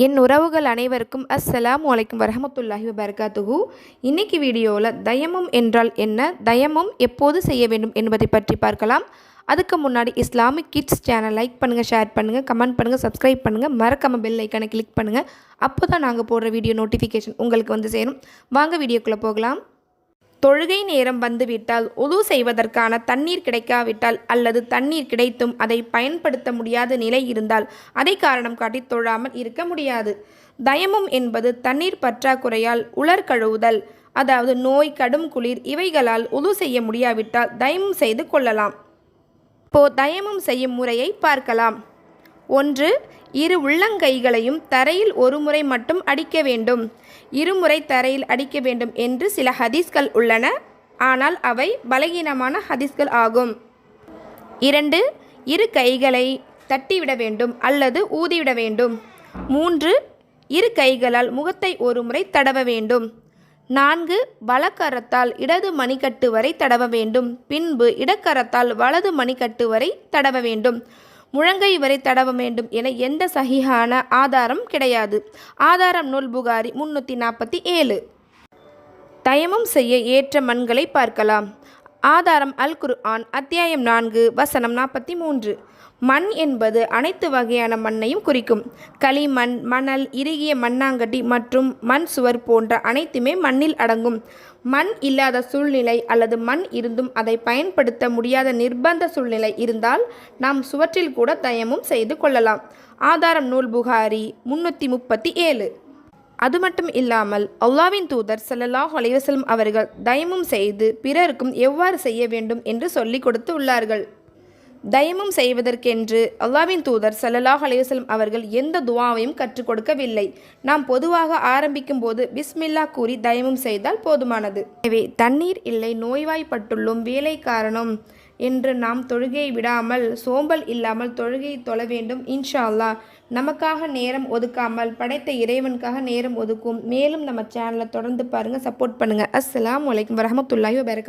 என் உறவுகள் அனைவருக்கும் அஸ்ஸலாமு அலைக்கும் வரஹமத்துல்லாஹி வபரகாத்துஹு. இன்னைக்கு வீடியோவில் தயமம் என்றால் என்ன, தயமம் எப்போது செய்ய வேண்டும் என்பதை பற்றி பார்க்கலாம். அதுக்கு முன்னாடி இஸ்லாமிக் கிட்ஸ் சேனல் லைக் பண்ணுங்கள், ஷேர் பண்ணுங்கள், கமெண்ட் பண்ணுங்கள், சப்ஸ்கிரைப் பண்ணுங்கள், மறக்காமல் பெல் ஐக்கானை கிளிக் பண்ணுங்கள். அப்போ தான் நாங்கள் போடுற வீடியோ நோட்டிஃபிகேஷன் உங்களுக்கு வந்து சேரும். வாங்க வீடியோக்குள்ளே போகலாம். தொழுகை நேரம் வந்துவிட்டால், உது செய்வதற்கான தண்ணீர் கிடைக்காவிட்டால் அல்லது தண்ணீர் கிடைத்தும் அதை பயன்படுத்த முடியாத நிலை இருந்தால் அதை காரணம் காட்டி தொழாமல் இருக்க முடியாது. தயமம் என்பது தண்ணீர் பற்றாக்குறையால் உலர் கழுவுதல், அதாவது நோய், கடும் குளிர் இவைகளால் உது செய்ய முடியாவிட்டால் தயமம் செய்து கொள்ளலாம். இப்போ தயமம் செய்யும் முறையை பார்க்கலாம். 1. இரு உள்ளங்கைகளையும் தரையில் ஒரு முறை மட்டும் அடிக்க வேண்டும். இருமுறை தரையில் அடிக்க வேண்டும் என்று சில ஹதீஸ்கள் உள்ளன, ஆனால் அவை பலகீனமான ஹதீஸ்கள் ஆகும். 2. இரு கைகளை தட்டிவிட வேண்டும் அல்லது ஊதிவிட வேண்டும். 3. இரு கைகளால் முகத்தை ஒரு முறை தடவ வேண்டும். 4. வலக்கரத்தால் இடது மணிக்கட்டு வரை தடவ வேண்டும். பின்பு இடக்கரத்தால் வலது மணிக்கட்டு வரை தடவ வேண்டும். முழங்கை வரை தடவ வேண்டும் என எந்த சஹீஹான ஆதாரம் கிடையாது. ஆதாரம் நூல் புகாரி 347. தயமம் செய்ய ஏற்ற மண்களை பார்க்கலாம். ஆதாரம் அல் குர்ஆன் அத்தியாயம் 4 வசனம் 43. மண் என்பது அனைத்து வகையான மண்ணையும் குறிக்கும். களிமண், மணல், இறுகிய மண்ணாங்கட்டி மற்றும் மண் சுவர் போன்ற அனைத்துமே மண்ணில் அடங்கும். மண் இல்லாத சூழ்நிலை அல்லது மண் இருந்தும் அதை பயன்படுத்த முடியாத நிர்பந்த சூழ்நிலை இருந்தால் நாம் சுவற்றில் கூட தயமும் செய்து கொள்ளலாம். ஆதாரம் நூல் புகாரி 337. அது மட்டும் இல்லாமல் அல்லாஹ்வின் தூதர் ஸல்லல்லாஹு அலைஹி வஸல்லம் அவர்கள் தயமும் செய்து பிறருக்கும் எவ்வாறு செய்ய வேண்டும் என்று சொல்லிக் கொடுத்து உள்ளார்கள். தயமம் செய்வதற்கென்று அல்லாஹ்வின் தூதர் ஸல்லல்லாஹு அலைஹி வஸல்லம் அவர்கள் எந்த துஆவையும் கற்றுக் கொடுக்கவில்லை. நாம் பொதுவாக ஆரம்பிக்கும் போது பிஸ்மில்லா கூறி தயமம் செய்தால் போதுமானது. எனவே தண்ணீர் இல்லை, நோய்வாய்ப்பட்டுள்ளோம், வேலை காரணம் என்று நாம் தொழுகையை விடாமல் சோம்பல் இல்லாமல் தொழுகையை தொழ வேண்டும். இன்ஷா அல்லாஹ் நமக்காக நேரம் ஒதுக்காமல் படைத்த இறைவனுக்காக நேரம் ஒதுக்கும். மேலும் நம்ம சேனலை தொடர்ந்து பாருங்கள், சப்போர்ட் பண்ணுங்கள். அஸ்ஸலாமு அலைக்கும் வரஹமத்துல்லாஹி வபரகாத்துஹு.